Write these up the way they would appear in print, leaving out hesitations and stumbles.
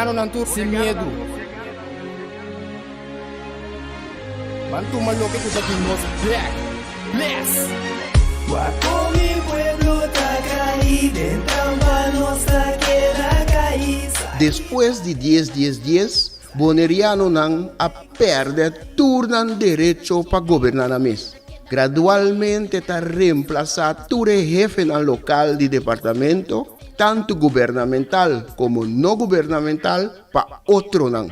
Bonaireano ng tour sin medo. Bantu maloke ko sa Nos Bèrdat. Bless! Guapo mi pueblo tacaíde, tambanos queda caíza. Después de 10, Bonaireano nang a perder turnan derecho para gobernar a mes. Gradualmente está reemplazado ture jefe en local de departamento, tanto gubernamental como no gubernamental, para otro nang.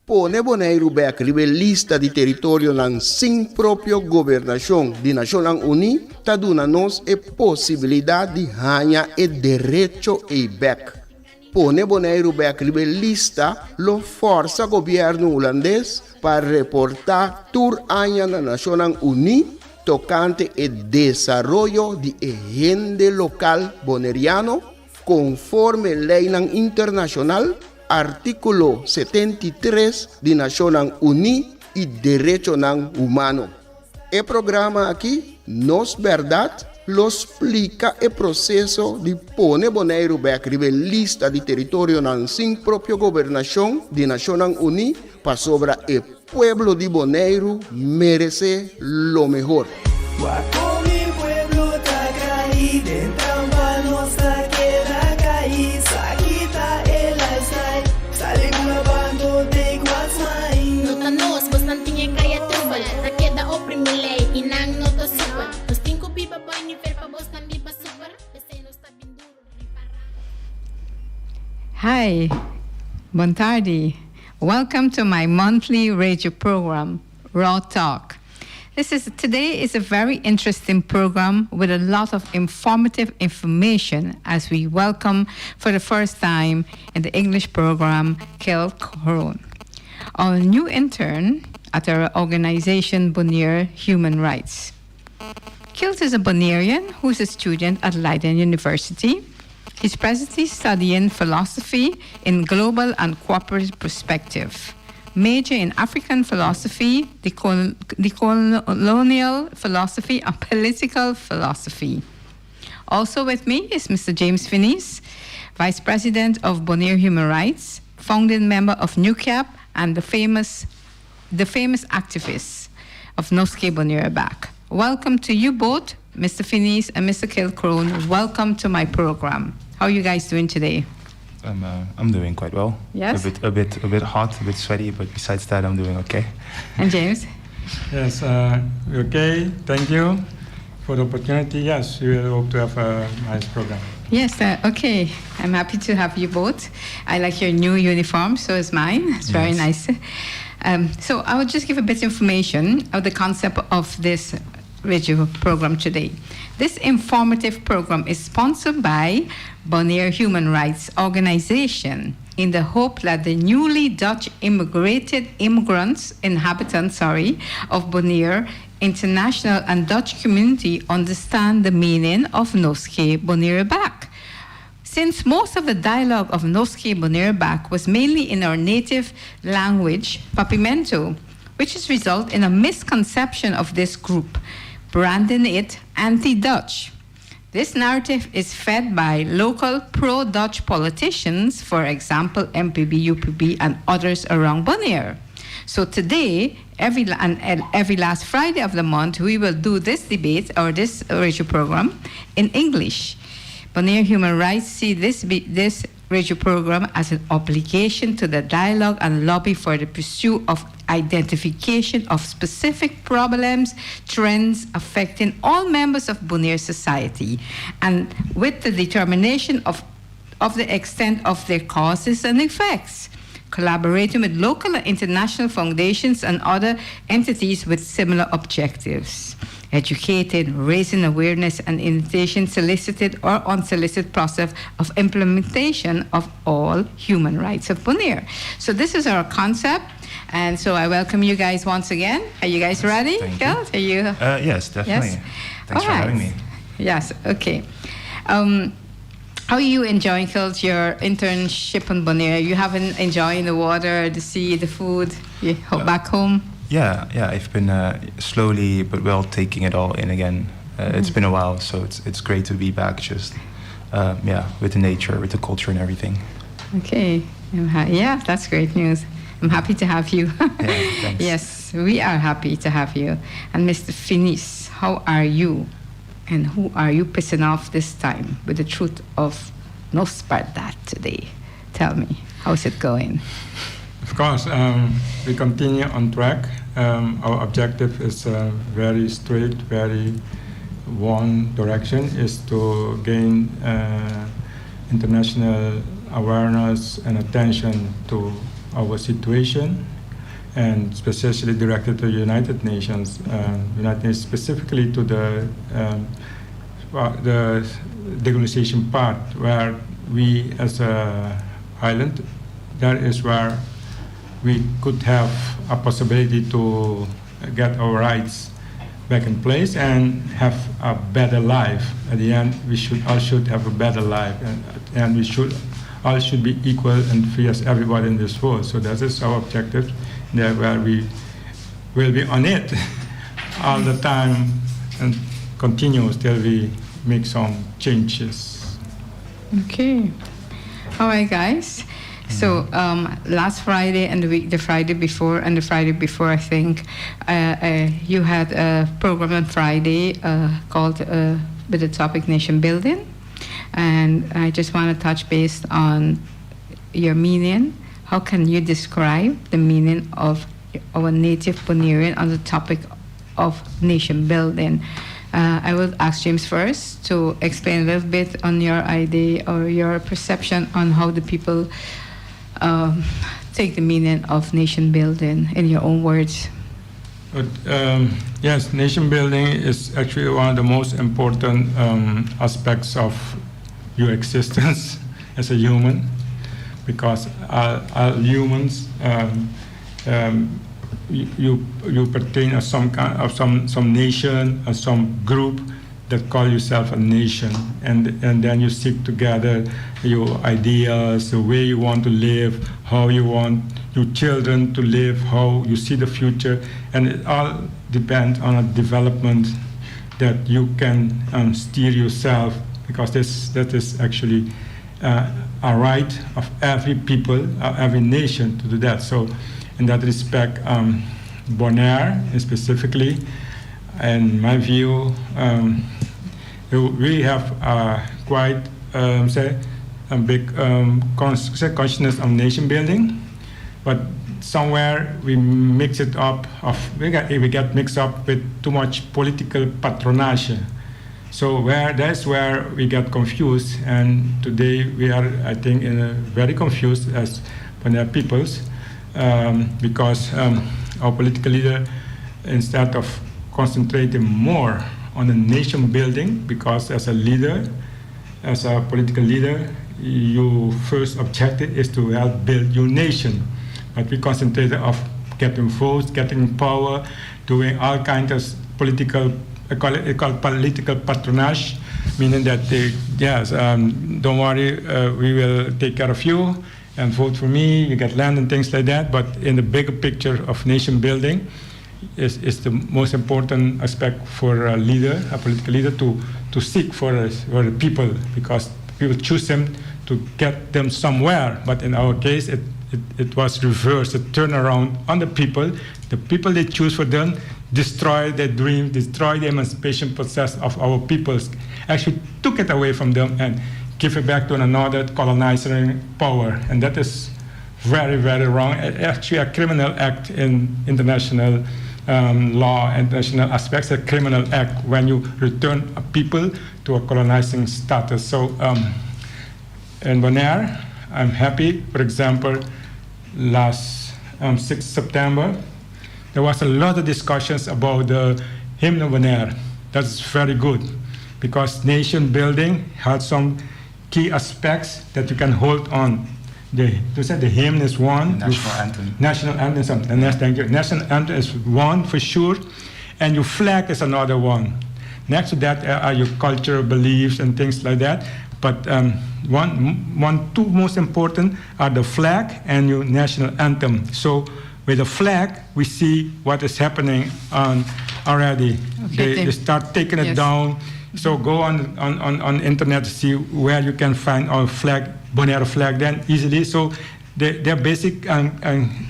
Pone Bonaire back lista de territorio nang sin propio gobernación de Naciones Unidas, ta duna nos e posibilidad de hanya e derecho e back. Pone Bonaire back lista lo forza gobierno holandés para reportar tur hanya na Naciones Unidas tocante el desarrollo de agente local bonaireano conforme ley internacional, artículo 73 de Naciones Unidas y derecho humano. El programa aquí, Nos Bèrdat, lo explica el proceso de poner Bonaire back lista de territorio sin propia gobernación de Naciones Unidas para sobre el pueblo de Bonaire merece lo mejor. Guapo mi pueblo tacaíde, tambanos queda caíza. Quita el lifestyle, sale grabando de guasmain. No tanos, bastante niya kaya tubal. Takeda o primilay, inang no to super. Los 5 biba boy ni felpa boss ng biba super. Pesenos ta binduro ni para. Hi, buon tardi. Welcome to my monthly radio program, Raw Talk. Today is a very interesting program with a lot of informative information as we welcome for the first time in the English program, Kel Kroon, our new intern at our organization, Bonaire Human Rights. Kilt is a Bonairean who is a student at Leiden University. He's presently studying philosophy in global and cooperative perspective, major in African philosophy, colonial philosophy, and political philosophy. Also with me is Mr. James Finis, Vice President of Bonaire Human Rights, founding member of NUCAP, and the famous activist of Nos Bèrdat. Welcome to you both, Mr. Finis and Mr. Kroon. Welcome to my program. How are you guys doing today? I'm doing quite well. Yes. A bit hot, a bit sweaty, but besides that, I'm doing okay. And James? Yes, okay. Thank you for the opportunity. Yes, we hope to have a nice program. Yes, okay. I'm happy to have you both. I like your new uniform, so is mine. It's very nice. So I will just give a bit of information of the concept of this radio program today. This informative program is sponsored by Bonaire Human Rights Organization in the hope that the newly Dutch inhabitants of Bonaire international and Dutch community understand the meaning of Nos Bèrdat. Since most of the dialogue of Nos Bèrdat was mainly in our native language, Papimento, which has resulted in a misconception of this group, branding it anti-Dutch. This narrative is fed by local pro-Dutch politicians, for example, MPB, UPB, and others around Bonaire. So today, every last Friday of the month, we will do this debate or this radio program in English. Bonaire Human Rights see this radio program as an obligation to the dialogue and lobby for the pursuit of identification of specific problems, trends affecting all members of Bonaire society, and with the determination of the extent of their causes and effects, collaborating with local and international foundations and other entities with similar objectives. Educating, raising awareness, and invitation solicited or unsolicited process of implementation of all human rights of Bonaire. So this is our concept, and so I welcome you guys once again. Are you guys ready? Thank you. Yes, definitely. Yes? Thanks for having me. Yes, okay. How are you enjoying, Kilt, your internship in Bonaire? You haven't enjoying the water, the sea, the food back home? Yeah, I've been slowly but well taking it all in again. It's been a while, so it's great to be back just, with the nature, with the culture and everything. Okay. Yeah, that's great news. I'm happy to have you. thanks. Yes, we are happy to have you. And Mr. Finis, how are you? And who are you pissing off this time with the truth of Nos Bèrdat today? Tell me, how's it going? Of course, we continue on track. Our objective is very straight, very one direction, is to gain international awareness and attention to our situation, and especially directed to the United Nations, specifically to the decolonization part, where we as a island, that is where we could have a possibility to get our rights back in place and have a better life. At the end, we all should have a better life, and we all should be equal and free as everybody in this world. So that is our objective, there where we will be on it all the time and continue till we make some changes. Okay. All right, guys. So last Friday and the Friday before and the Friday before, I think, you had a program on Friday called with the topic Nation Building. And I just want to touch base on your meaning. How can you describe the meaning of our native Bonairean on the topic of nation building? I will ask James first to explain a little bit on your idea or your perception on how the people take the meaning of nation building in your own words. But, yes, nation building is actually one of the most important aspects of your existence as a human, because all humans, you pertain to some kind of some nation or some group that call yourself a nation, and then you seek together your ideas, the way you want to live, how you want your children to live, how you see the future, and it all depends on a development that you can steer yourself, because that is actually a right of every people, every nation to do that. So in that respect, Bonaire specifically, in my view, we have quite say a big consciousness of nation building, but somewhere we mix it up. We get mixed up with too much political patronage. So that's where we get confused, and today we are, I think, very confused as Bonaire peoples, because our political leader, instead of concentrating more on the nation building, because as a leader, as a political leader, your first objective is to help build your nation. But we concentrated on getting votes, getting power, doing all kinds of political, I call it political patronage, meaning that don't worry, we will take care of you and vote for me, you get land and things like that. But in the bigger picture of nation building, is the most important aspect for a leader, a political leader, to seek for the people, because people choose them to get them somewhere. But in our case, it was reversed, a turnaround on the people. The people they choose for them destroy their dream, destroy the emancipation process of our peoples, actually took it away from them and give it back to another colonizing power. And that is very, very wrong. Actually a criminal act in international law, international aspects, a criminal act when you return a people to a colonizing status. So in Bonaire, I'm happy, for example, last 6th September, there was a lot of discussions about the hymn of Bonaire. That's very good, because nation building had some key aspects that you can hold on. The hymn is one. National anthem. National anthem, something. Thank you. National anthem is one for sure, and your flag is another one. Next to that are your cultural beliefs and things like that. But two most important are the flag and your national anthem. So with the flag, we see what is happening already. Okay, they start taking it down. So go on internet to see where you can find our flag, Bonaire flag, then easily. So they're basic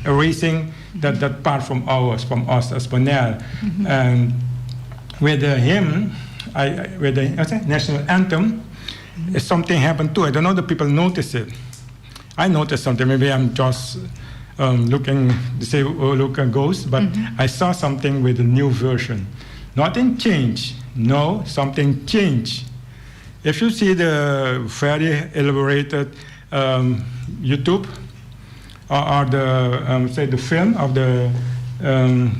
erasing that part from us as Bonaire. And with the hymn, with the national anthem, something happened too. I don't know if the people notice it. I noticed something. Maybe I'm just looking to say, oh, look a ghost, but I saw something with a new version. Nothing changed. No, something changed. If you see the very elaborated YouTube or the say the film of the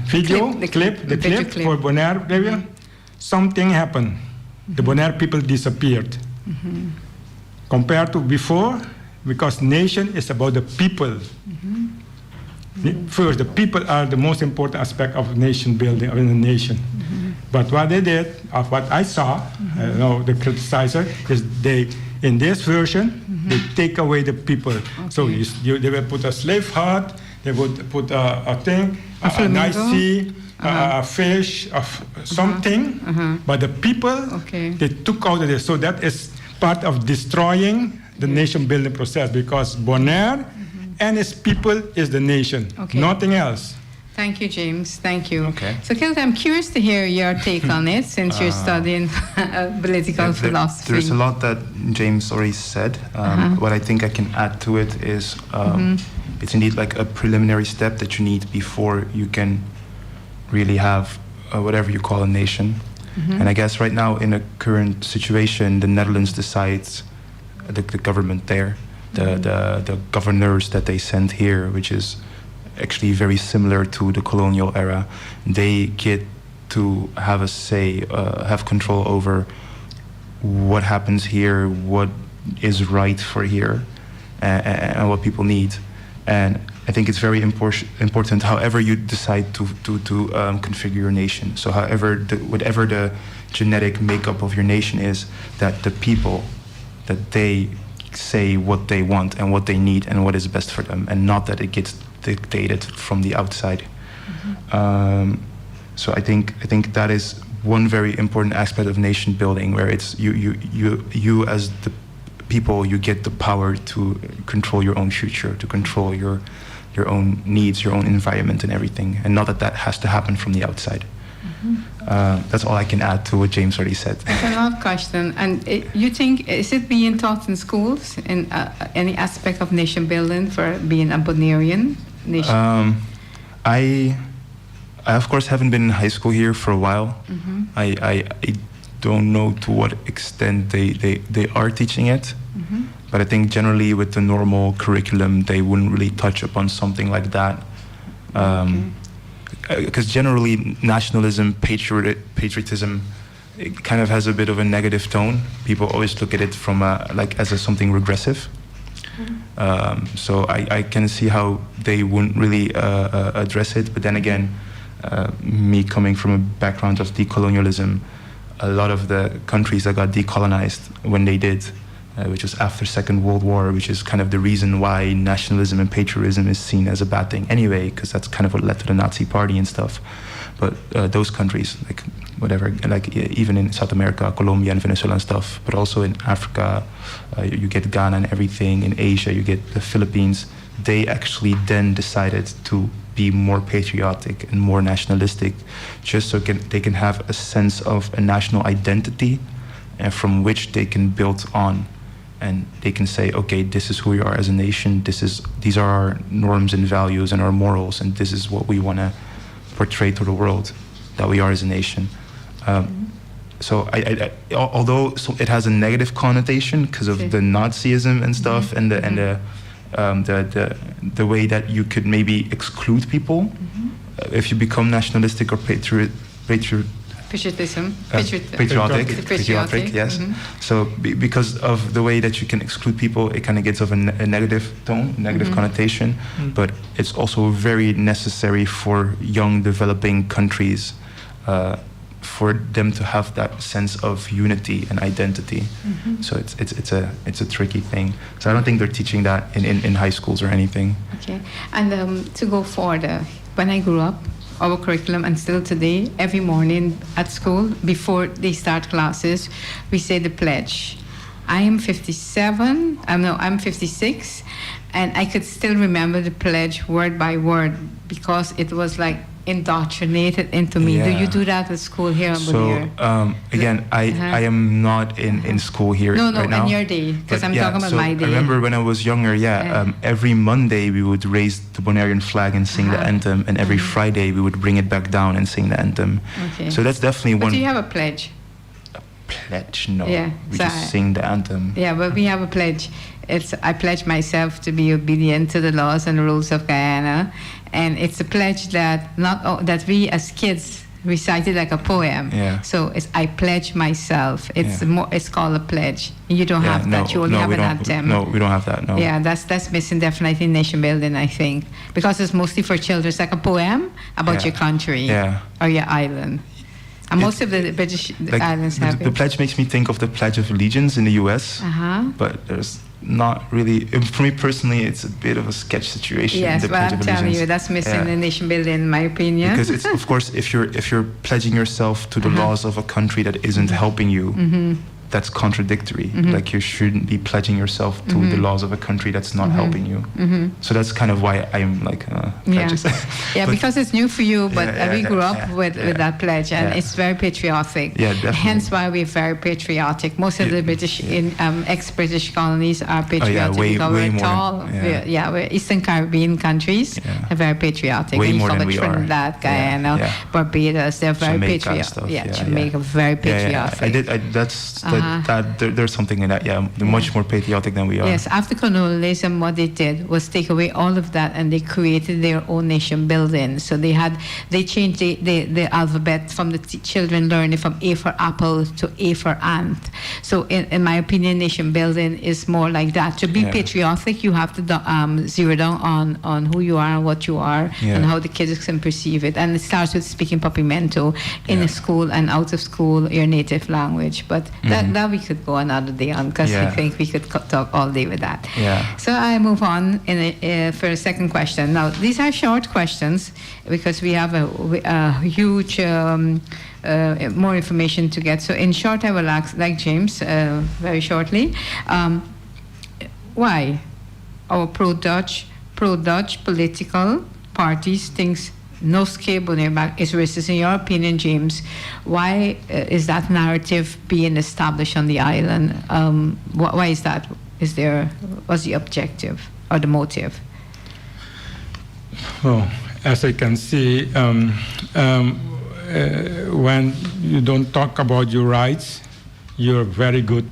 video clip for Bonaire area, something happened. The Bonaire people disappeared. Compared to before, because nation is about the people. First, the people are the most important aspect of nation building of a nation. But what they did, of what I saw, the criticizer, is they, in this version, they take away the people. So they will put a slave heart, they would put a thing, a nice sea, a fish, something, but the people, they took out of this. So that is part of destroying the nation building process, because Bonaire and its people is the nation, nothing else. Thank you, James. Thank you. Okay. So, Kilt, I'm curious to hear your take on it, since you're studying political philosophy. There's a lot that James already said. What I think I can add to it is it's indeed like a preliminary step that you need before you can really have whatever you call a nation. And I guess right now, in a current situation, the Netherlands decides, the government there, the governors that they send here, which is actually very similar to the colonial era, they get to have a say, have control over what happens here, what is right for here, and what people need. And I think it's very important however you decide to configure your nation. So whatever the genetic makeup of your nation is, that the people, that they say what they want and what they need and what is best for them, and not that it gets dictated from the outside. So I think that is one very important aspect of nation building, where it's you as the people, you get the power to control your own future, to control your own needs, your own environment and everything, and not that has to happen from the outside. That's all I can add to what James already said. That's another question. And you think, is it being taught in schools, in any aspect of nation building, for being a Bonairean nation? I of course haven't been in high school here for a while. I don't know to what extent they are teaching it. But I think generally with the normal curriculum, they wouldn't really touch upon something like that. Because generally nationalism, patriotism, it kind of has a bit of a negative tone. People always look at it from as something regressive. So I can see how they wouldn't really address it. But then again, me coming from a background of decolonialism, a lot of the countries that got decolonized when they did, which was after Second World War, which is kind of the reason why nationalism and patriotism is seen as a bad thing anyway, because that's kind of what led to the Nazi Party and stuff. But those countries, even in South America, Colombia and Venezuela and stuff, but also in Africa, you get Ghana and everything. In Asia, you get the Philippines. They actually then decided to be more patriotic and more nationalistic, just so they can have a sense of a national identity, and from which they can build on. And they can say, okay, this is who we are as a nation. These are our norms and values and our morals, and this is what we want to portray to the world that we are as a nation. So although it has a negative connotation because of the Nazism and stuff, and the way that you could maybe exclude people if you become nationalistic or patriotic, yes. So because of the way that you can exclude people, it kind of gets of a negative tone, negative connotation. But it's also very necessary for young developing countries, for them to have that sense of unity and identity. So it's a tricky thing. So I don't think they're teaching that in high schools or anything. Okay, and to go further, when I grew up, our curriculum, and still today, every morning at school, before they start classes, we say the pledge. I am 57. I'm 56, and I could still remember the pledge word by word because it was like indoctrinated into me. Yeah. Do you do that at school here in Bonaire? So again, I am not in school here No, right now. in your day, because But I'm talking about my day. I remember when I was younger, every Monday we would raise the Bonairean flag and sing the anthem, and every Friday we would bring it back down and sing the anthem. Okay. So that's definitely But one. do you have a pledge? Pledge? No. Yeah, We so just sing the anthem. Yeah, but we have a pledge. I pledge myself to be obedient to the laws and rules of Guyana, and it's a pledge that that we as kids recited like a poem. Yeah. So I pledge myself. It's called a pledge. You don't have no, that. You only have we an don't, anthem. No, we don't have that. No. Yeah, that's missing definitely in nation building, I think, because it's mostly for children. It's like a poem about your country or your island. And most of the British islands have the it. pledge makes me think of the Pledge of Allegiance in the U.S. But there's not really. For me personally, it's a bit of a sketch situation. Yes, the well, Pledge I'm of telling Allegiance. you, that's missing in nation building, in my opinion. Because it's, of course, if you're pledging yourself to the laws of a country that isn't helping you, that's contradictory. Like you shouldn't be pledging yourself to the laws of a country that's not helping you. So that's kind of why I'm like pledges. Yeah, because it's new for you, but we grew up with that pledge, and Yeah. it's very patriotic. Yeah, definitely. Hence why we're very patriotic. Most of the British ex-British colonies are patriotic way because we're more tall. than- We're Eastern Caribbean countries. Are very patriotic. Way When you more come than with we are. Trinidad, Guyana, Barbados, they're very Jamaica and patriotic. stuff. Jamaica, very patriotic. There's something in that. Yeah, they're much more patriotic than we are. Yes, after colonialism, what they did was take away all of that, and they created their own nation building. So they changed the alphabet from the children learning from A for apple to A for ant. So in my opinion, nation building is more like that. To be patriotic, you have to zero down on who you are and what you are and how the kids can perceive it. And it starts with speaking Papimento in a school and out of school, your native language. But that we could go another day on, because I think we could talk all day with that. Yeah. So I move on for a second question. Now, these are short questions because we have a huge more information to get. So in short, I will ask, like James, very shortly, why our pro-Dutch political parties thinks Nos Bèrdat is racist. In your opinion, James, why is that narrative being established on the island? Why is that? What's the objective or the motive? Well, as I can see, when you don't talk about your rights, you're very good,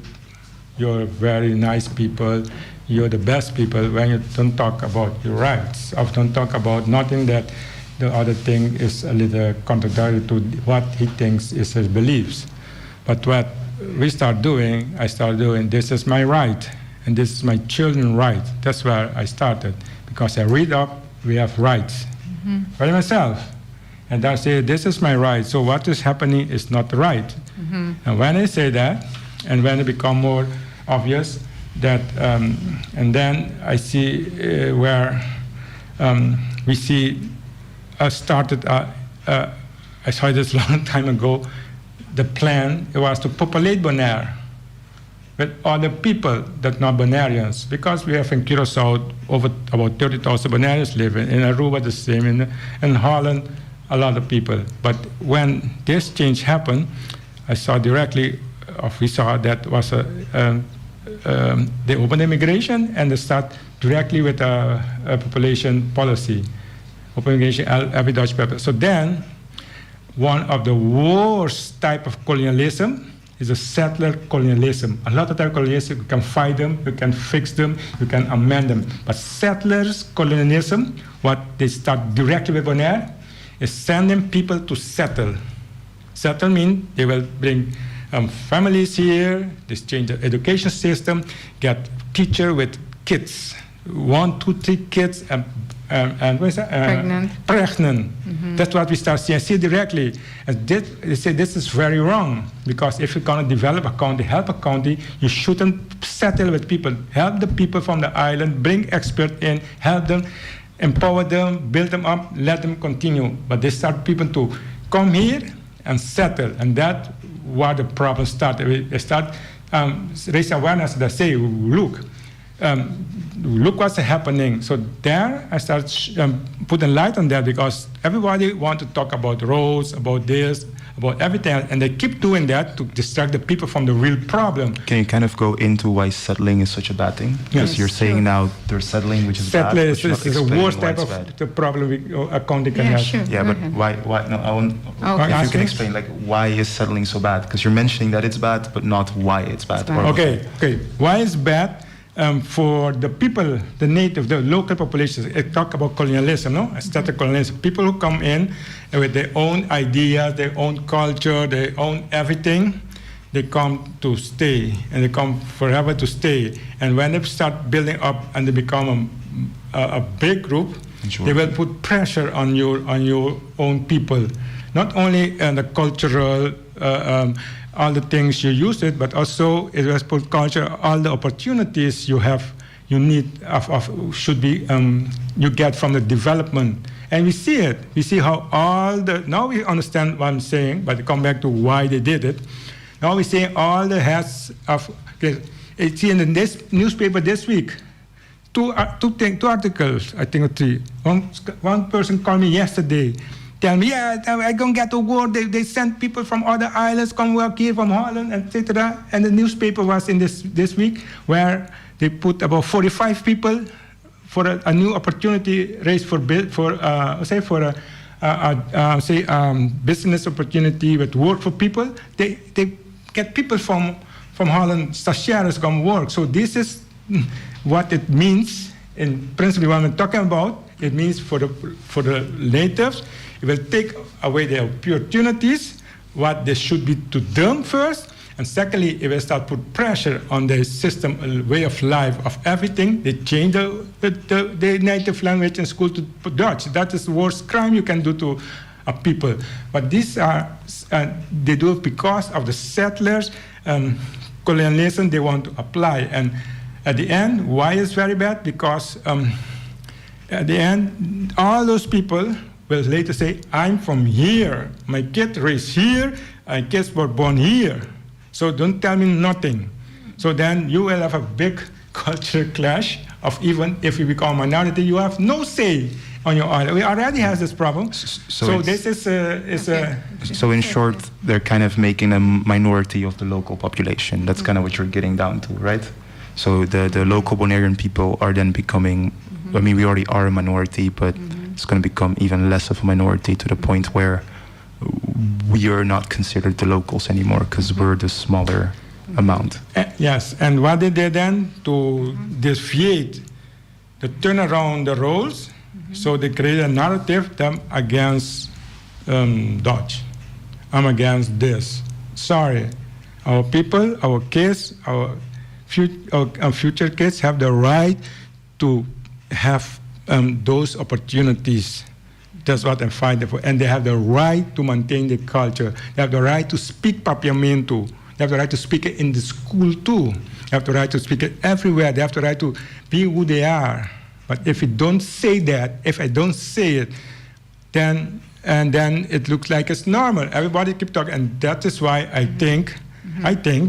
you're very nice people, you're the best people. When you don't talk about your rights, often talk about nothing that the other thing is a little contradictory to what he thinks is his beliefs. But what I start doing, this is my right, and this is my children's right. That's where I started, because I read up, we have rights. For myself. And I say, this is my right, so what is happening is not right. And when I say that, and when it becomes more obvious, that, and then I see where we see started, I saw this long time ago, the plan was to populate Bonaire with other people that not Bonaireans, because we have in Curacao over about 30,000 Bonaireans living, in Aruba the same, in Holland a lot of people. But when this change happened, I saw directly, we saw that was they opened immigration and they start directly with a population policy. Open immigration, every Dutch people. So then, one of the worst type of colonialism is a settler colonialism. A lot of type of colonialism, you can fight them, you can fix them, you can amend them. But settlers colonialism, what they start directly with Bonaire, is sending people to settle. Settle means they will bring families here, they change the education system, get teacher with kids, 1, 2, 3 kids, and what is that? Pregnant. That's what we start seeing. See directly. And they say this is very wrong, because if you're going to develop a county, help a county, you shouldn't settle with people. Help the people from the island, bring experts in, help them, empower them, build them up, let them continue. But they start people to come here and settle, and that's where the problem started. They start raise awareness that say, look what's happening. So there I start putting light on that, because everybody want to talk about roads, about this, about everything, and they keep doing that to distract the people from the real problem. Can you kind of go into why settling is such a bad thing? Because you're saying now they're settling, which is bad. Settling is the worst type of the problem a county can have. Sure. Yeah, but why? No, I want. If you can explain, like, why is settling so bad? Because you're mentioning that it's bad, but not why it's bad. Okay. Why is bad? For the people, the native, the local populations, I talk about colonialism, no? Aesthetic colonialism. People who come in with their own ideas, their own culture, their own everything, they come to stay, and they come forever to stay. And when they start building up and they become a big group, they will put pressure on your own people. Not only the cultural, all the things you use it, but also it will put culture, all the opportunities you need should be you get from the development. And we see it. We see how now we understand what I'm saying, but come back to why they did it. Now we see all the heads of, it's in this newspaper this week, two articles, I think, or three. One person called me yesterday, tell me, I don't get to work. They send people from other islands come work here from Holland, etc. And the newspaper was in this week where they put about 45 people for a new opportunity raised for business opportunity with work for people. They get people from Holland, stagiaires come work. So this is what it means in principle what I'm talking about. It means for the natives, it will take away their opportunities, what they should be to them first, and secondly, it will start put pressure on the system, way of life, of everything. They change the native language in school to Dutch. That is the worst crime you can do to a people. But these are, they do it because of the settlers, colonialism they want to apply. And at the end, why is very bad? Because at the end, all those people will later say, I'm from here. My kid raised here. My kids were born here. So don't tell me nothing. So then you will have a big cultural clash of, even if you become a minority, you have no say on your island. We already has this problem. So this is a... So in short, they're kind of making a minority of the local population. That's kind of what you're getting down to, right? So the local Bonairean people are then becoming, I mean, we already are a minority, but it's going to become even less of a minority to the point where we are not considered the locals anymore because we're the smaller amount. Yes, and what they did then to deviate, to turn around the roles, so they created a narrative against Dutch. I'm against this. Sorry, our people, our kids, our future kids have the right to have those opportunities. That's what I'm fighting for. And they have the right to maintain the culture. They have the right to speak Papiamento. They have the right to speak it in the school too. They have the right to speak it everywhere. They have the right to be who they are. But if you don't say that, if I don't say it, then it looks like it's normal. Everybody keep talking. And that is why I think,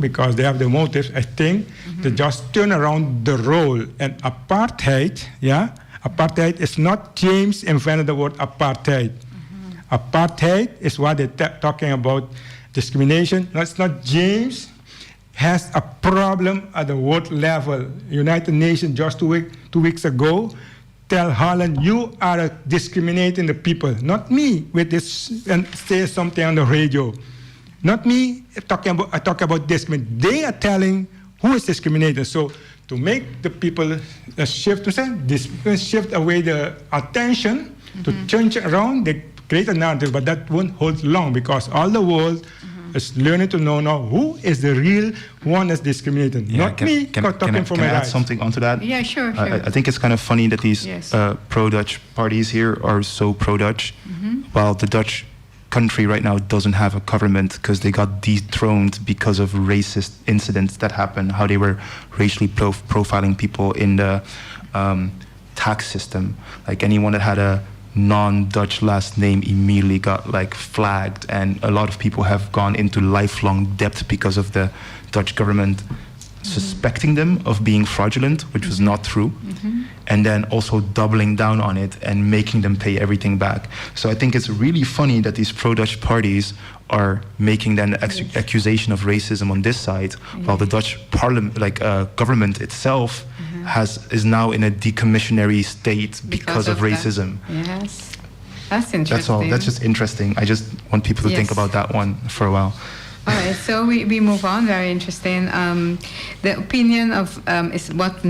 because they have the motives, I think they just turn around the role. And apartheid, apartheid is not James invented the word apartheid. Apartheid is what they're talking about, discrimination. No, it's not James has a problem at the world level. United Nations just 2 weeks ago tell Holland, you are discriminating the people. Not me with this and say something on the radio. Not me talking about discrimination. They are telling who is discriminated. So to make the people shift away the attention, to change it around, they create a narrative, but that won't hold long because all the world is learning to know now who is the real one that's discriminated. Not me talking for my rights. Can I add something onto that? Yeah, sure. I think it's kind of funny that these pro-Dutch parties here are so pro-Dutch, while the Dutch country right now doesn't have a government because they got dethroned because of racist incidents that happened, how they were racially profiling people in the tax system. Like anyone that had a non-Dutch last name immediately got like flagged, and a lot of people have gone into lifelong debt because of the Dutch government suspecting them of being fraudulent, which was not true, and then also doubling down on it and making them pay everything back. So I think it's really funny that these pro-Dutch parties are making then the accusation of racism on this side, while the Dutch parliament, government itself, is now in a decommissionary state because of racism. Yes, that's interesting. That's all. That's just interesting. I just want people to think about that one for a while. All right, so we move on. Very interesting. The opinion of is what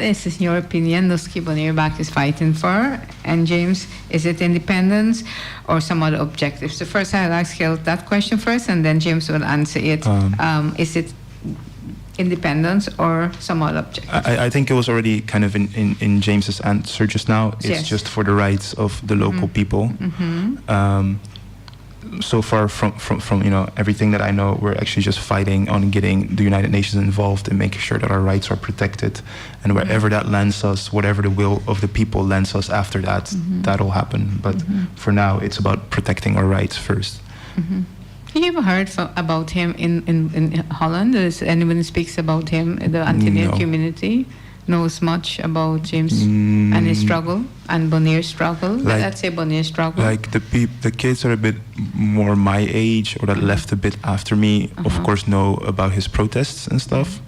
is in your opinion Nos Bèrdat is fighting for? And James, is it independence or some other objectives? So first I'll ask Gil that question first, and then James will answer it. Is it independence or some other objective? I think it was already kind of in James's answer just now. It's just for the rights of the local people. So far from everything that I know, we're actually just fighting on getting the United Nations involved and making sure that our rights are protected, and wherever that lands us, whatever the will of the people lands us after that, that'll happen. But for now, it's about protecting our rights first. Have you ever heard about him in Holland? Does anyone who speaks about him, the Antillian community knows much about James and his struggle and Bonaire's struggle? Let's say Bonaire's struggle. Like the kids are a bit more my age or that left a bit after me, of course, know about his protests and stuff.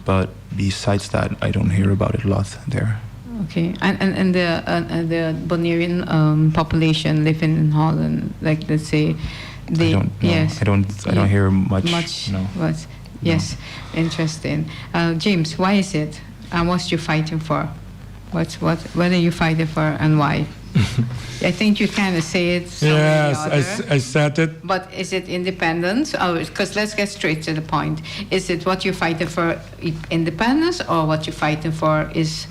But besides that, I don't hear about it a lot there. Okay, and the Bonairean population living in Holland, like let's say, they I don't hear much. No. But yes, interesting. James, why is it? And what you fighting for? What are you fighting for and why? I think you kind of say it. Yes, I said it. But is it independence? Because let's get straight to the point. Is it what you're fighting for, independence, or what you're fighting for is,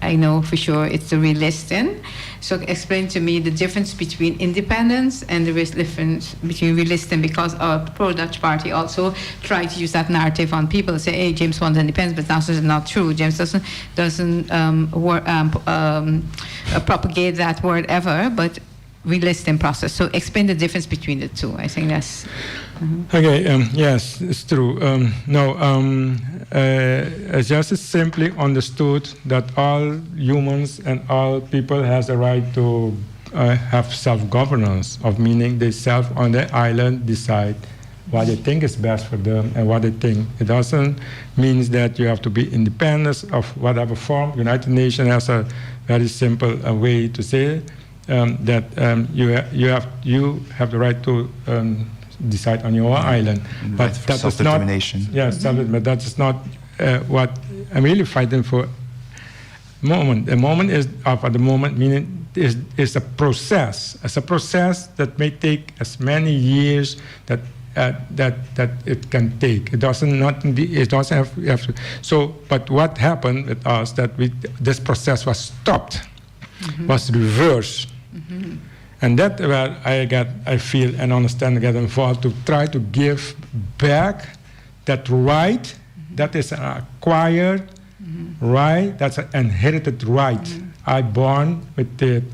I know for sure it's the relisting. So explain to me the difference between independence and the difference between relisting, because our pro-Dutch party also tried to use that narrative on people. Say, hey, James wants independence, but that's not true. James doesn't propagate that word ever, but relisting process. So explain the difference between the two. I think that's... Okay, yes, it's true. Justice simply understood that all humans and all people has the right to have self-governance, of meaning they self on their island decide what they think is best for them and what they think. It doesn't mean that you have to be independent of whatever form. United Nations has a very simple way to say that you have the right to decide on your island, but that is not but that is not what I'm really fighting for. The moment is at the moment, meaning is a process. It's a process that may take as many years that it can take. It doesn't have to. So, but what happened with us that this process was stopped, was reversed. And that's where I feel and understand, get involved to try to give back that right that is an acquired right, that's an inherited right. I born with it,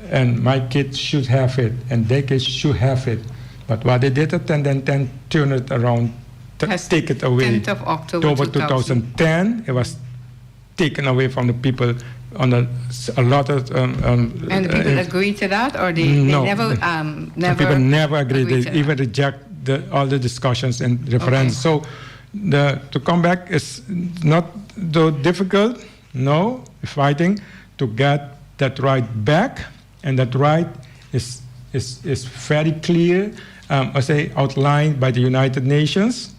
and my kids should have it, and their kids should have it. But what they did it and then turn it around, take it away. 10th of October 2010, it was taken away from the people. On a lot of and the people agree to that, or they never people never agree. They even reject all the discussions and referendums. So to come back is not so difficult. No, fighting to get that right back, and that right is very clear. I say outlined by the United Nations,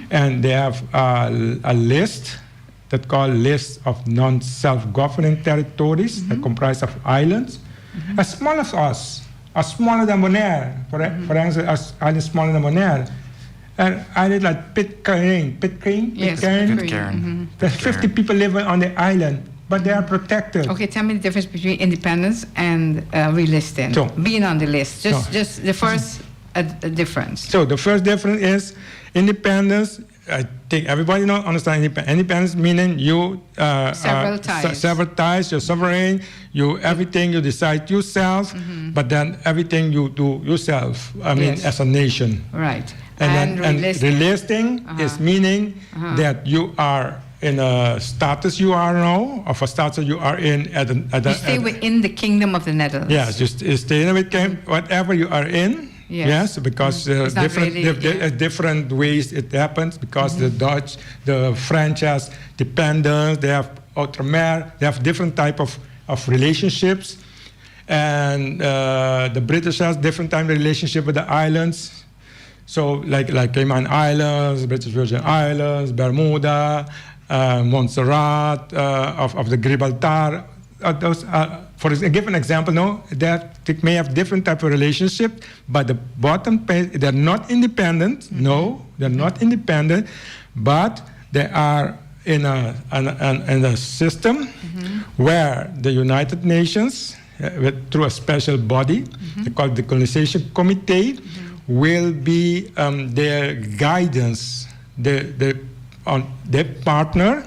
and they have a list. That called list of non-self-governing territories that comprise of islands, as small as us, as smaller than Bonaire, for instance, as islands smaller than Bonaire, and islands like Pitcairn. There's 50 people living on the island, but they are protected. Okay, tell me the difference between independence and relisting, being on the list. Just the first difference. So the first difference is independence I think everybody understand independence meaning you Several ties. several ties. You're sovereign. You everything you decide yourself, but then everything you do yourself. I mean, Yes. as a nation. Right. And relisting. relisting is meaning that you are in a status you are now, of a status you are in You stay within the kingdom of the Netherlands. Yes, just stay in it, whatever you are in. Yes. Because It's not different really, different ways it happens. Because the Dutch, the French has dependence. They have outre-mer. They have different type of relationships, and the British has different type of relationship with the islands. So like Cayman Islands, British Virgin Islands, Bermuda, Montserrat, of the Gibraltar. Those for a given example, that they may have different type of relationship, but the bottom page, they're not independent. No, they're not independent, but they are in a system where the United Nations, through a special body, they call it the Colonization Committee, will be their guidance, their partner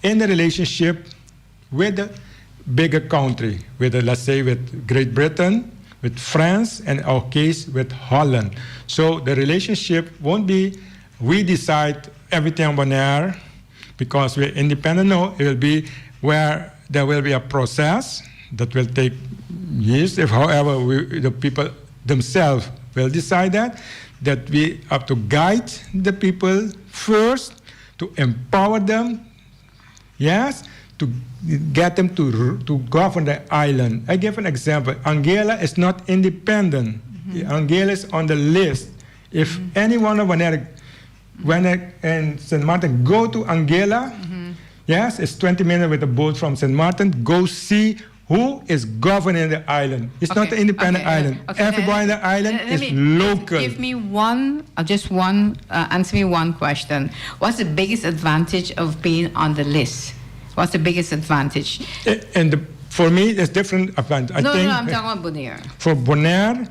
in the relationship with the bigger country, let's say with Great Britain, with France, and in our case with Holland. So the relationship won't be we decide everything on Bonaire because we're independent. No, it will be where there will be a process that will take years. If, however, the people themselves will decide that we have to guide the people first, to empower them, yes, to get them to govern the island. I give an example. Anguilla is not independent. Anguilla is on the list. If anyone of Bonaire and St. Martin go to Anguilla, yes, it's 20 minutes with a boat from St. Martin, go see who is governing the island. It's not an independent island. Everybody in the island is local. Give me answer me one question. What's the biggest advantage of being on the list? What's the biggest advantage? For me, there's different advantage. No, I'm talking about Bonaire. For Bonaire,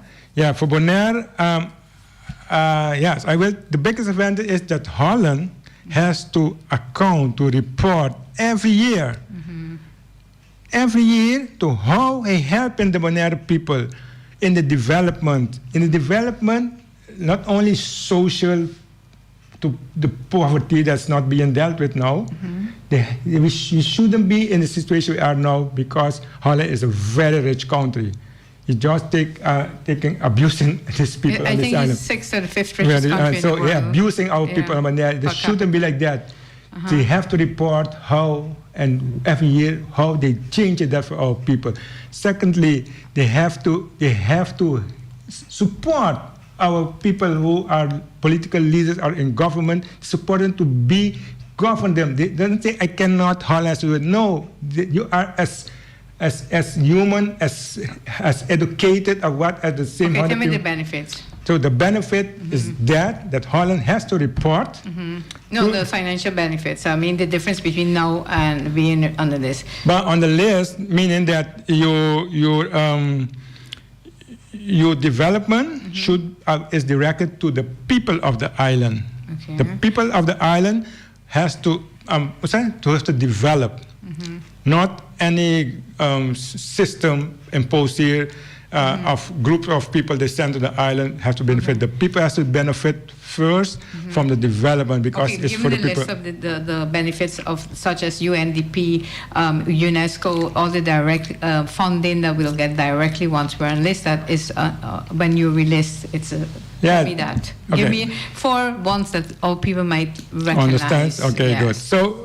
yes, I will. The biggest advantage is that Holland has to account, to report every year. Every year to how he helping the Bonaire people in the development. In the development, not only social, to the poverty that's not being dealt with now. We shouldn't be in the situation we are now because Holland is a very rich country. You just abusing these people on this island. I think it's 6th or 5th richest country in the world. Abusing our people on Bonaire. They shouldn't be like that. They have to report how, and every year, how they change that for our people. Secondly, they have to support our people who are political leaders or in government, support them to govern them. They don't say, I cannot, Holland do it. No, you are as human, as educated, or what at the same time. Tell me the benefits. So the benefit is that Holland has to report. No, the financial benefits. I mean, the difference between now and being on the list. But on the list, meaning that your development is directed to the people of the island. Okay. The people of the island has to develop, not any system imposed here of groups of people they send to the island have to benefit. The people has to benefit first from the development because it's for the people. Give me the list of the benefits of such as UNDP, UNESCO, all the direct funding that we'll get directly once we're on list. That is when you relist. Tell me that. Okay. Give me 4 ones that all people might recognize. Understand? Okay, yes. good. So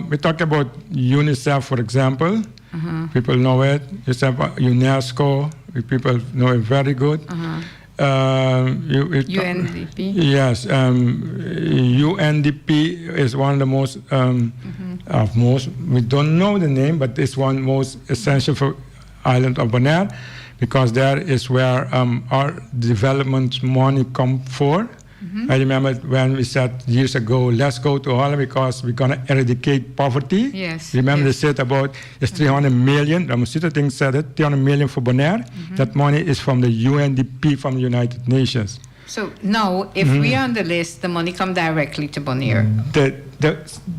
we talk about UNICEF, for example. People know it. UNESCO, people know it very good. UNDP? Yes. UNDP is one of the most, we don't know the name, but it's one most essential for island of Bonaire because there is where our development money come for. I remember when we said years ago, let's go to Holland because we're going to eradicate poverty. Yes. Remember they said about it's 300 million. Ramasita Ting said it, 300 million for Bonaire. That money is from the UNDP, from the United Nations. So now, if we are on the list, the money come directly to Bonaire.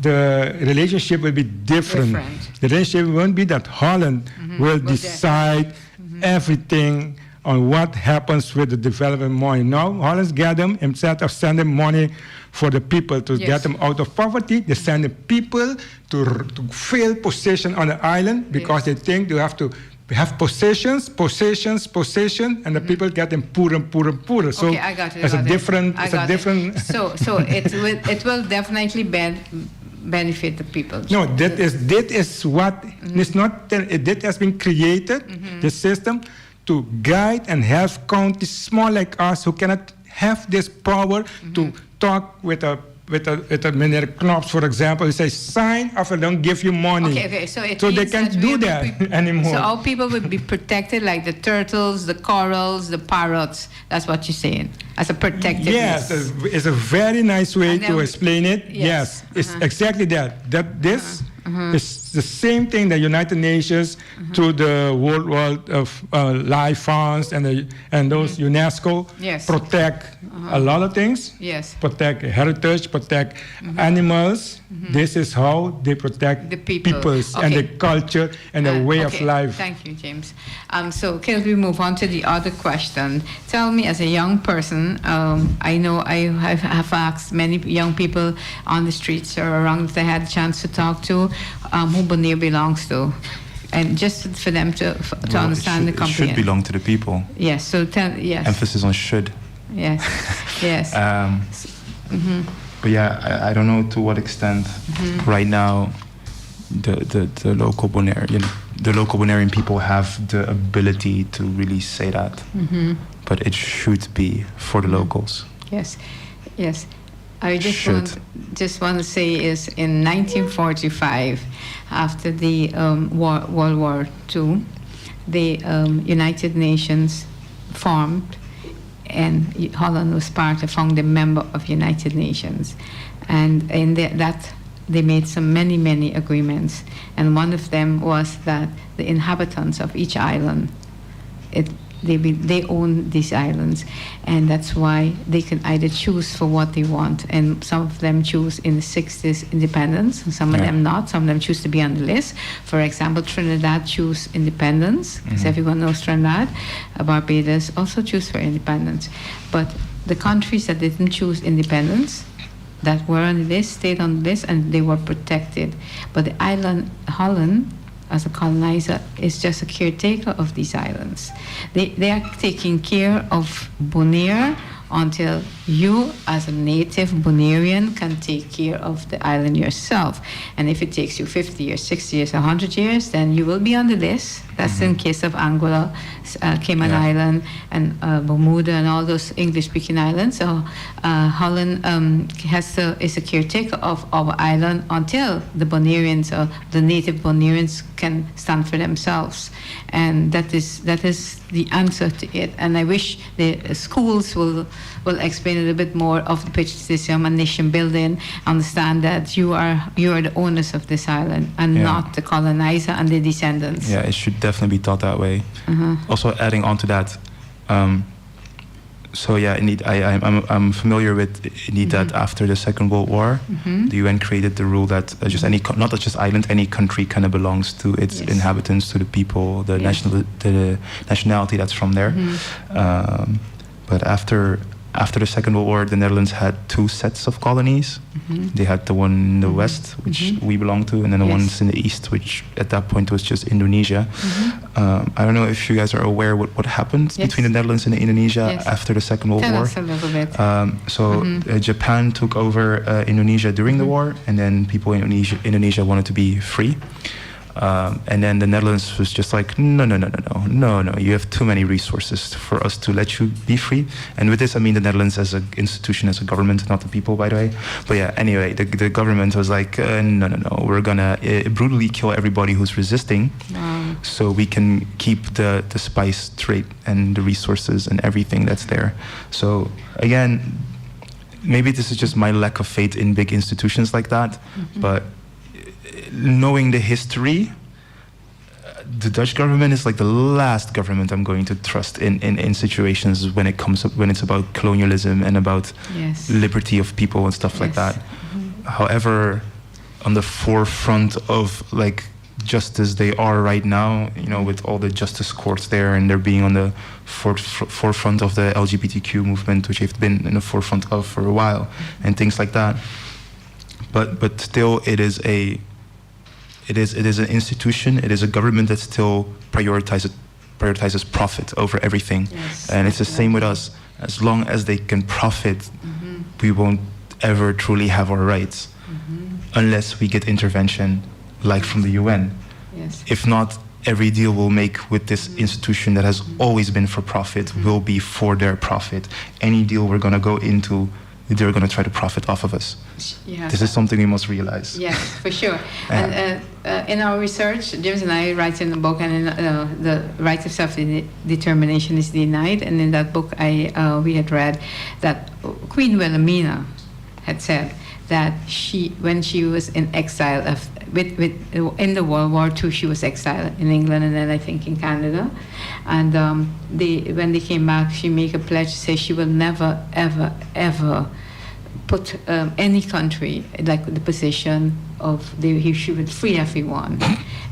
The relationship will be different. The relationship won't be that Holland will decide everything on what happens with the development money. Now, Holland's get them, instead of sending money for the people to get them out of poverty, they send the people to fill possession on the island because they think they have to have possessions, and the people get them poorer and poorer and poorer. So okay, I got it. It's a different. So it will definitely benefit the people. No, that is what it's not. That has been created. The system to guide and help counties small like us who cannot have this power to talk with a Meneer Knops, for example, he says, sign if I don't give you money. Okay, so they can't do that anymore. So all people will be protected, like the turtles, the corals, the parrots. That's what you're saying, as a protected. Yes, it's a very nice way to explain it. Yes, it's exactly that. This is the same thing the United Nations through the World Life Funds and those UNESCO protect a lot of things. Yes. Protect heritage, protect animals. This is how they protect the peoples and the culture and the way of life. Thank you, James. So can we move on to the other question? Tell me, as a young person, I know I have asked many young people on the streets or around that I had a chance to talk to who Bonaire belongs to. And just for them to understand the company. It should belong to the people. Yes, so yes. Emphasis on should. Yes, yes. But yeah, I don't know to what extent right now the local Bonairean, the local Bonairean people have the ability to really say that. But it should be for the locals. Yes, yes. I just want to say is in 1945, after the World War II, the United Nations formed, and Holland was part of, founding member of United Nations, and in that they made many agreements, and one of them was that the inhabitants of each island, they own these islands, and that's why they can either choose for what they want. And some of them choose in the 60s independence, and some of them not. Some of them choose to be on the list. For example, Trinidad choose independence, because everyone knows Trinidad. Barbados also choose for independence. But the countries that didn't choose independence, that were on the list, stayed on the list, and they were protected. But the island, Holland, as a colonizer, is just a caretaker of these islands. They are taking care of Bonaire until you, as a native Bonairean, can take care of the island yourself. And if it takes you 50 years, 60 years, 100 years, then you will be on the list. That's in case of Anguilla, Cayman Island, and Bermuda, and all those English-speaking islands. So Holland is a caretaker of our island until the Bonaireans or the native Bonaireans can stand for themselves. And that is the answer to it. And I wish the schools will explain a little bit more of the patriotism and nation building. Understand that you are the owners of this island and not the colonizer and the descendants. Yeah, it should definitely be taught that way. Also, adding on to that, so yeah, indeed, I'm familiar with indeed that after the Second World War, the UN created the rule that just not just island, any country kind of belongs to its inhabitants, to the people, the nationality that's from there. But after the Second World War, the Netherlands had two sets of colonies. They had the one in the west, which we belong to, and then the ones in the east, which at that point was just Indonesia. I don't know if you guys are aware what happened between the Netherlands and Indonesia after the Second World War. Tell us a little bit. Japan took over Indonesia during the war, and then people in Indonesia wanted to be free. And then the Netherlands was just like, no, you have too many resources for us to let you be free. And with this, I mean the Netherlands as an institution, as a government, not the people, by the way. But yeah, anyway, the government was like, no, we're gonna brutally kill everybody who's resisting, so we can keep the spice trade and the resources and everything that's there. So again, maybe this is just my lack of faith in big institutions like that, but knowing the history, the Dutch government is like the last government I'm going to trust in situations when it's about colonialism and about Yes. liberty of people and stuff like that. However, on the forefront of like justice they are right now, you know, with all the justice courts there, and they're being on the forefront of the LGBTQ movement, which they've been in the forefront of for a while, and things like that. But still, it is an institution. It is a government that still prioritizes profit over everything. Yes, And it's the same with us. As long as they can profit, we won't ever truly have our rights, unless we get intervention, like from the UN. Yes. If not, every deal we'll make with this institution that has always been for profit will be for their profit. Any deal we're going to go into, they're going to try to profit off of us. Yeah. This is something we must realize. Yes, for sure. And in our research, James and I write in the book, and in, the right of self-determination is denied. And in that book, we had read that Queen Wilhelmina had said that when she was in exile, in the World War II, she was exiled in England and then I think in Canada. And when they came back, she made a pledge to say she will never, ever, ever put any country like the position of she would free everyone.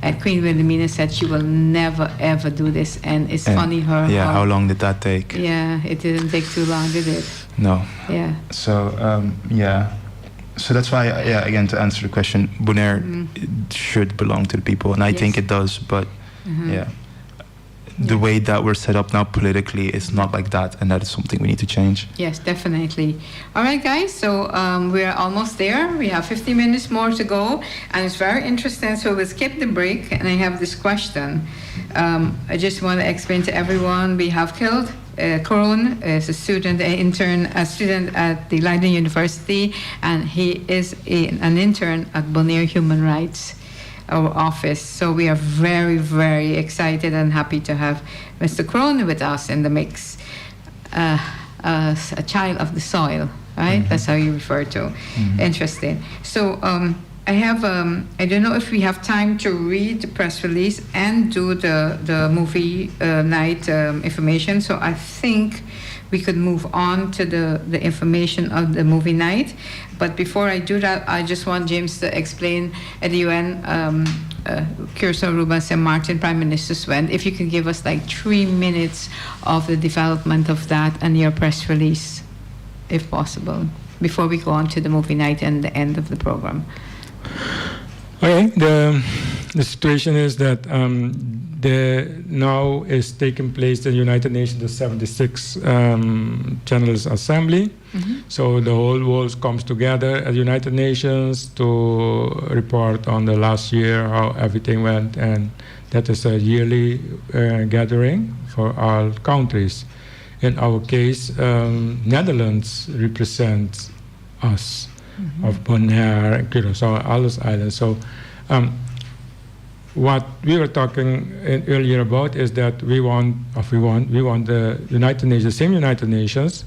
And Queen Wilhelmina said she will never, ever do this. And it's funny how long did that take? Yeah, it didn't take too long, did it? No. Yeah. So so that's why, again, to answer the question, Bonaire should belong to the people, and I think it does, but the way that we're set up now politically is not like that, and that is something we need to change. Yes, definitely. All right, guys, so we're almost there. We have 50 minutes more to go, and it's very interesting, so we'll skip the break, and I have this question. I just want to explain to everyone, we have killed Kroon is a student at the Leiden University, and he is an intern at Bonaire Human Rights office. So we are very, very excited and happy to have Mr. Kroon with us in the mix. A child of the soil, right? That's how you refer to. Interesting. So I have, I don't know if we have time to read the press release and do the movie night information. So I think we could move on to the information of the movie night. But before I do that, I just want James to explain at the UN, Curaçao, Aruba, St. Martin Prime Ministers went. If you can give us like 3 minutes of the development of that and your press release, if possible, before we go on to the movie night and the end of the program. Okay, the situation is that now is taking place the United Nations, the 76th General Assembly. So the whole world comes together at the United Nations to report on the last year, how everything went, and that is a yearly gathering for all countries. In our case, Netherlands represents us. Of Bonaire, Curaçao, all those islands. So what we were talking earlier about is that we want the United Nations, the same United Nations,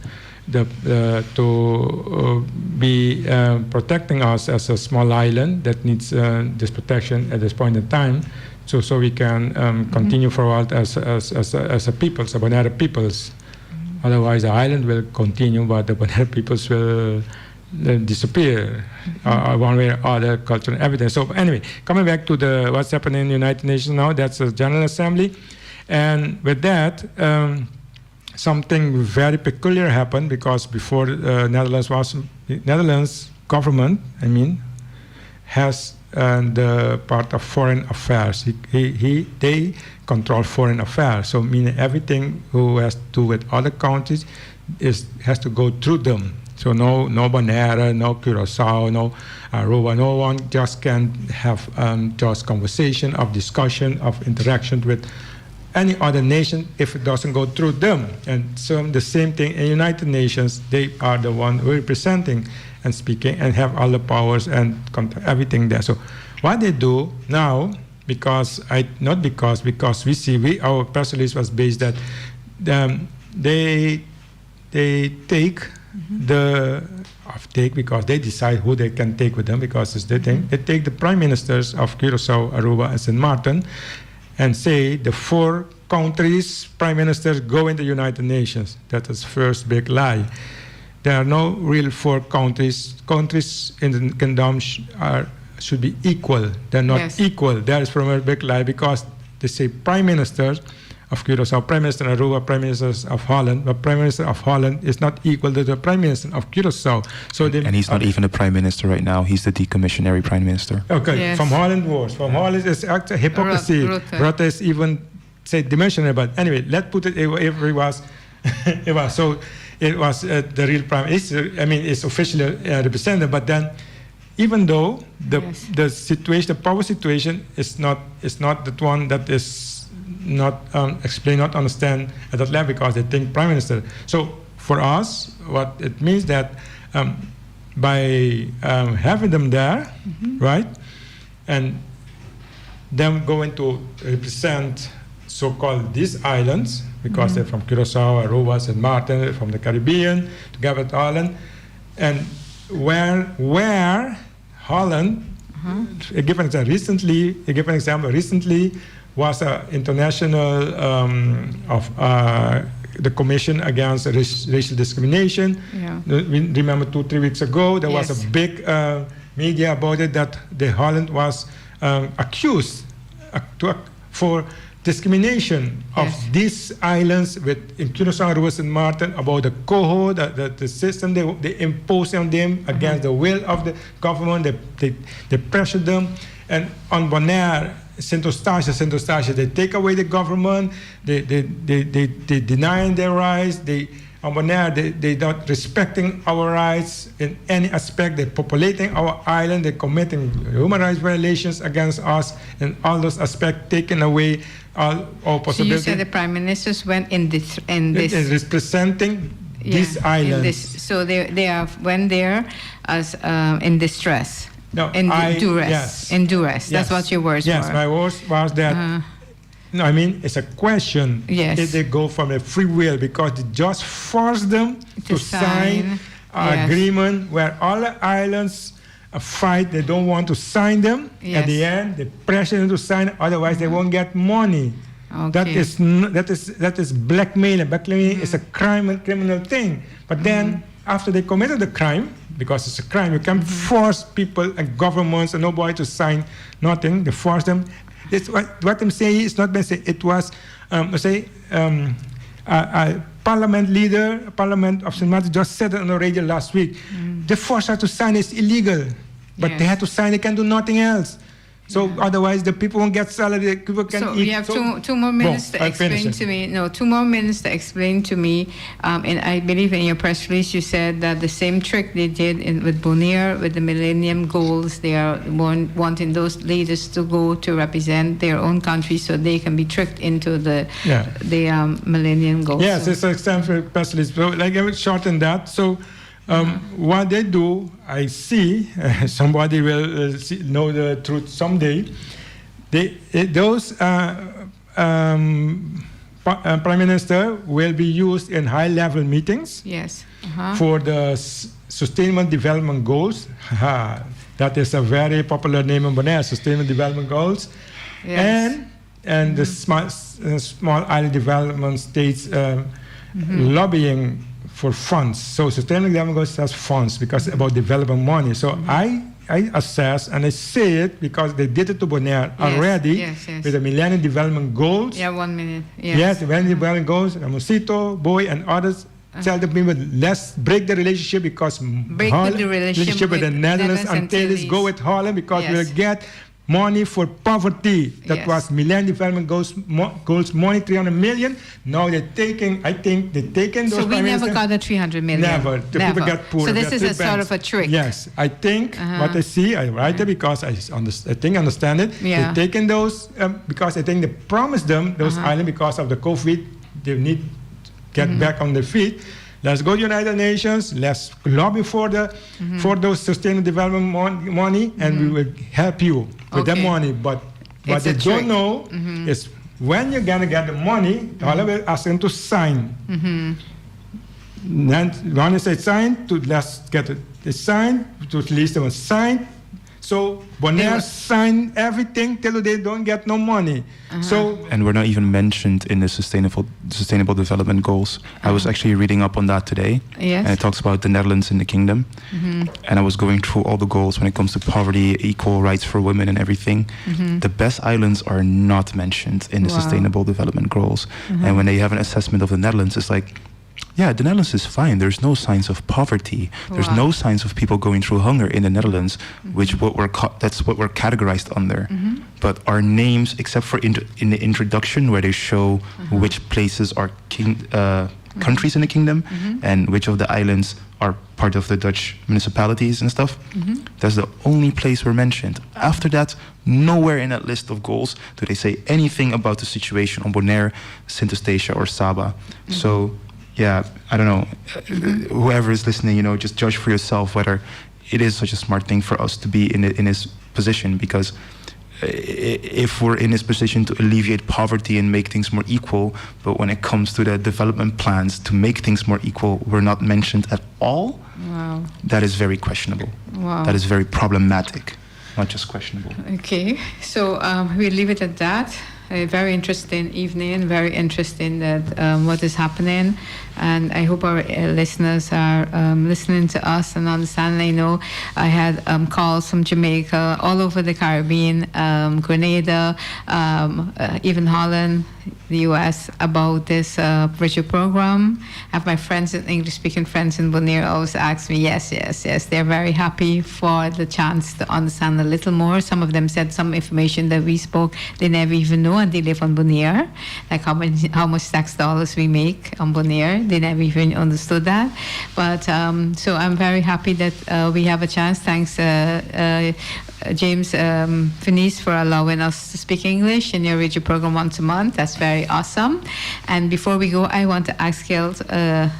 to be protecting us as a small island that needs this protection at this point in time, so we can continue forward as a people, as a Bonaire peoples. Otherwise, the island will continue, but the Bonaire peoples will disappear one way or other, cultural evidence. So anyway, coming back to what's happening in the United Nations now, that's the General Assembly. And with that, something very peculiar happened, because before Netherlands government, has the part of foreign affairs. They control foreign affairs. So meaning everything who has to do with other countries has to go through them. So no Bonaire, no Curaçao, no Aruba, no one just can have just conversation, of discussion, of interaction with any other nation if it doesn't go through them. And so the same thing in United Nations, they are the one representing and speaking and have all the powers and everything there. So what they do now, because we see, our press release was based that they take because they decide who they can take with them, because it's their thing. They take the prime ministers of Curaçao, Aruba, and St. Martin, and say the 4 countries' prime ministers go in the United Nations. That is first big lie. There are no real 4 countries. Countries in the kingdom should be equal. They're not equal. That is from a big lie, because they say prime ministers of Curaçao, prime minister of Aruba, prime ministers of Holland, but prime minister of Holland is not equal to the prime minister of Curaçao. So and he's not even the prime minister right now. He's the decommissionary prime minister. Okay, Yes. from Holland was. From Holland is actually hypocrisy. Rutte is even say dimensional, but anyway, let's put it if it was. It was so. It was the real prime minister. I mean, it's officially represented, but then, even though the situation, the power situation, is not the one that is not explain, not understand at that level, because they think prime minister. So for us, what it means that by having them there, right, and them going to represent so-called these islands, because they're from Curaçao, Aruba, St. Martin, from the Caribbean, together with Holland, and where Holland, a given example, recently was an international of the Commission Against Racial Discrimination. Yeah. We remember 2-3 weeks ago, there was a big media about it, that the Holland was accused for discrimination of these islands in Curaçao, Aruba, St. Martin, about the cohort, the system they impose on them against the will of the government. They pressure them. And on Bonaire, Saint Eustache, they take away the government, they deny their rights, on Bonaire, they not respecting our rights in any aspect, they're populating our island, they're committing human rights violations against us in all those aspects, taking away all possibilities. So you said the prime ministers went in this representing these islands. So they went there as in distress. No, in duress. Yes. In duress. Yes. That's what your words were. Yes, my words was that. No, I mean, it's a question if they go from a free will, because they just force them to sign an agreement where all the islands fight. They don't want to sign them. At the end, they pressure them to sign it, otherwise they won't get money. Okay. That is blackmailing. Blackmailing is a criminal thing. But then, after they committed the crime, because it's a crime, you can't force people and governments and nobody to sign nothing. They force them. It's what I'm saying is not been said. It was, a parliament leader, Parliament of St. Martin, just said it on the radio last week. They forced her to sign. It's illegal, but they had to sign. They can do nothing else. So otherwise, the people won't get salary. People can eat. We have two more minutes to explain to me. No, 2 more minutes to explain to me. And I believe in your press release you said that the same trick they did with Bonaire, with the Millennium Goals, they are wanting those leaders to go to represent their own country, so they can be tricked into the Millennium Goals. Yes, it's an example press release. So, like, I would shorten that. So. What they do, I see, somebody will know the truth someday. Those prime minister will be used in high-level meetings for the Sustainable Development Goals. That is a very popular name in Bonaire, Sustainable Development Goals. Yes. And the small island development states lobbying for funds. So Sustainable Development Goals has funds because about development money. So I assess and I say it because they did it to Bonaire already with the Millennium Development Goals. Yeah, 1 minute. Yes, yes, the Millennium Development Goals, Ramosito, Boy, and others. Tell the people, let's break the relationship because the relationship with the Netherlands until let's go with Holland because we'll get money for poverty. That was Millennium Development Goals money, 300 million. Now they're taking, I think they're taking those. So we never got the 300 million. Never. The people get poor. So this is a sort of a trick. Yes, I think what I see, I write it because I understand it. They're taking those because I think they promised them those islands because of the COVID. They need to get back on their feet. Let's go to United Nations. Let's lobby for those sustainable development money, and we will help you with that money. But what they don't know is when you're gonna get the money, all of it ask them to sign. Then when they say sign, let's get it signed, to release them a sign. So Bonaire sign everything till they don't get no money. So And we're not even mentioned in the sustainable development goals. I was actually reading up on that today. Yes. And it talks about the Netherlands and the kingdom. And I was going through all the goals when it comes to poverty, equal rights for women and everything. The best islands are not mentioned in the Wow. sustainable development goals. And when they have an assessment of the Netherlands, it's like, yeah, the Netherlands is fine. There's no signs of poverty. There's Wow. no signs of people going through hunger in the Netherlands, that's what we're categorized under. But our names, except for in the introduction where they show which places are countries in the kingdom and which of the islands are part of the Dutch municipalities and stuff, that's the only place we're mentioned. After that, nowhere in that list of goals do they say anything about the situation on Bonaire, Sint-Eustachia, or Saba. So, yeah, I don't know. Whoever is listening, just judge for yourself whether it is such a smart thing for us to be in this position, because if we're in this position to alleviate poverty and make things more equal, but when it comes to the development plans to make things more equal, we're not mentioned at all, Wow. that is very questionable. Wow. That is very problematic, not just questionable. Okay, so we leave it at that. A very interesting evening, very interesting that what is happening, and I hope our listeners are listening to us and understand. I know I had calls from Jamaica, all over the Caribbean, Grenada, even Holland, the US, about this virtual program. I have my friends, English-speaking friends in Bonaire, always ask me, yes. They're very happy for the chance to understand a little more. Some of them said some information that we spoke, they never even know, and they live on Bonaire, like how much tax dollars we make on Bonaire. They never even understood that. But so I'm very happy that we have a chance. Thanks, James Finis, for allowing us to speak English in your radio program once a month. That's very awesome. And before we go, I want to ask Gil to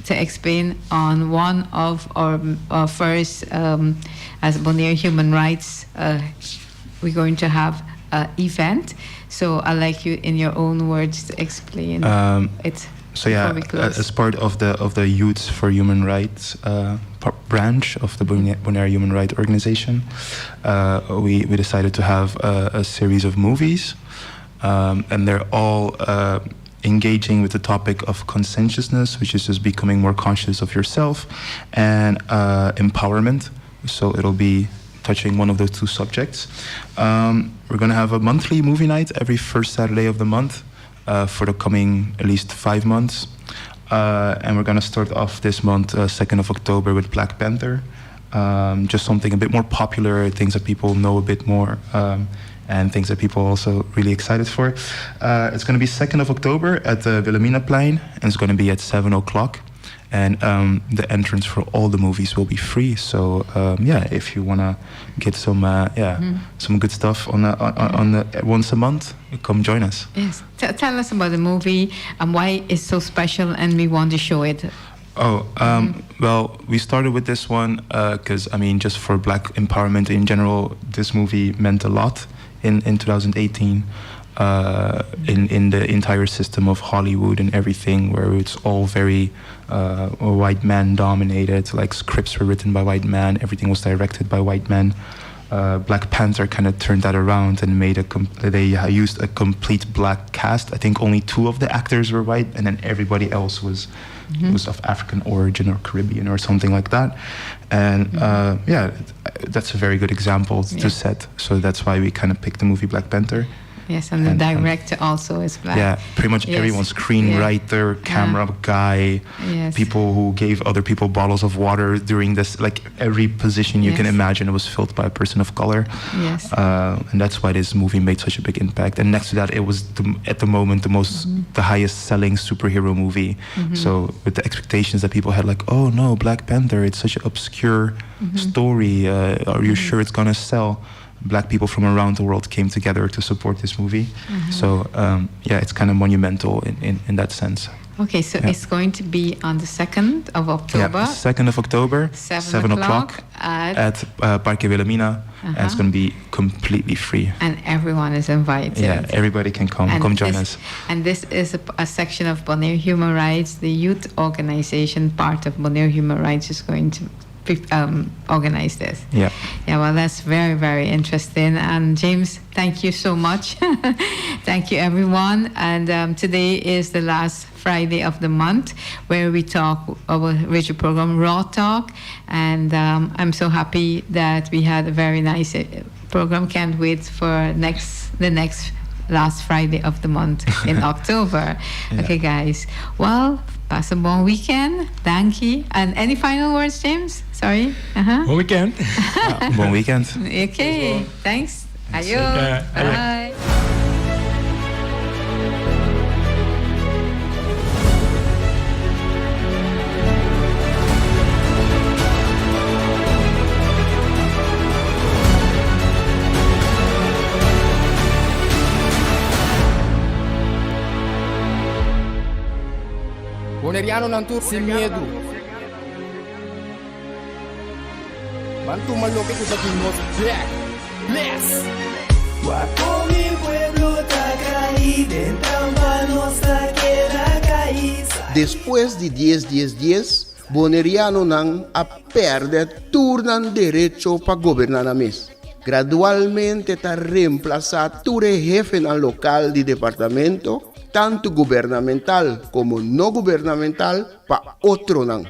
explain on one of our first, as Bonaire Human Rights, we're going to have an event. So I'd like you, in your own words, to explain it. So yeah, as part of the Youth for Human Rights branch of the Bonaire Human Rights Organization, we decided to have a series of movies, and they're all engaging with the topic of conscientiousness, which is just becoming more conscious of yourself, and empowerment. So it'll be touching one of those two subjects. We're going to have a monthly movie night every first Saturday of the month. For the coming at least 5 months. And we're going to start off this month, 2nd of October, with Black Panther. Just something a bit more popular, things that people know a bit more, and things that people are also really excited for. It's going to be 2nd of October at the Wilhelminaplein, and it's going to be at 7 o'clock. And the entrance for all the movies will be free. So if you want to get some some good stuff on the once a month, come join us. Yes. Tell us about the movie and why it's so special, and we want to show it. Well, we started with this one because, just for Black empowerment in general, this movie meant a lot in 2018. In the entire system of Hollywood and everything, where it's all very white man dominated, like scripts were written by white men, everything was directed by white men. Black Panther kind of turned that around and made they used a complete black cast. I think only 2 of the actors were white, and then everybody else was of African origin or Caribbean or something like that. And that's a very good example to set. So that's why we kind of picked the movie Black Panther. Yes, and the director also is Black. Yeah, pretty much everyone, screenwriter, camera guy, people who gave other people bottles of water during this, like every position you can imagine, it was filled by a person of color. Yes. And that's why this movie made such a big impact. And next to that, it was at the moment the highest selling superhero movie. So with the expectations that people had, like, oh no, Black Panther, it's such an obscure story. Are you sure it's gonna sell? Black people from around the world came together to support this movie. So it's kind of monumental in that sense. Okay, so it's going to be on the 2nd of October. Yeah, 2nd of October, 7 o'clock at Parque Wilhelmina. And it's going to be completely free. And everyone is invited. Yeah, everybody can come. Come join us. And this is a section of Bonaire Human Rights. The youth organization part of Bonaire Human Rights is going to organize this. Yeah. Yeah, well, that's very, very interesting. And James, thank you so much. Thank you, everyone. And today is the last Friday of the month where we talk our radio program, Raw Talk. And I'm so happy that we had a very nice program. Can't wait for the next last Friday of the month in October. Yeah. Okay, guys. Well, pass a bon weekend. Thank you. And any final words, James? Sorry. Bon weekend. Bon weekend. Okay. Thanks. Ayo. Ayo. Bye. Boneriano ng tour sin miedo. Bantu maloke ko sa Nos Bèrdat. Bless! Guapo mi pueblo tacaí, dentro pa nossa queda caí. Después de 10, Boneriano nang a perder turnan derecho para gobernar a mes. Gradualmente está reemplazado tu jefe en el local de departamento, tanto gubernamental como no gubernamental, para otro nang.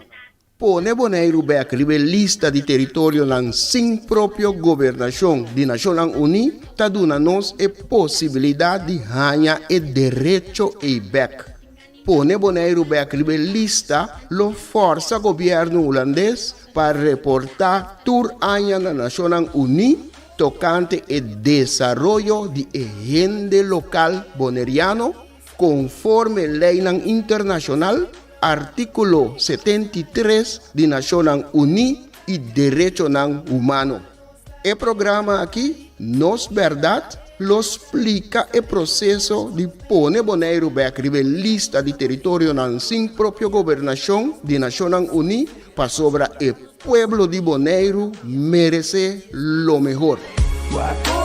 Pone Bonaire back lista de territorio nang sin propio gobernación de Naciones Unidas, ta duna nos e posibilidad de ganhar e derecho e back. Pone Bonaire back lista lo força governo holandês para reportar tur aña na Naciones Unidas tocante el desarrollo de agente local boneriano conforme ley internacional, artículo 73 de Naciones Unidas y derecho humano. El programa aquí, Nos Bèrdat, lo explica el proceso de poner Bonaire back lista de territorio sin propia gobernación de Naciones Unidas para sobre el pueblo de Bonaire merece lo mejor. Guapo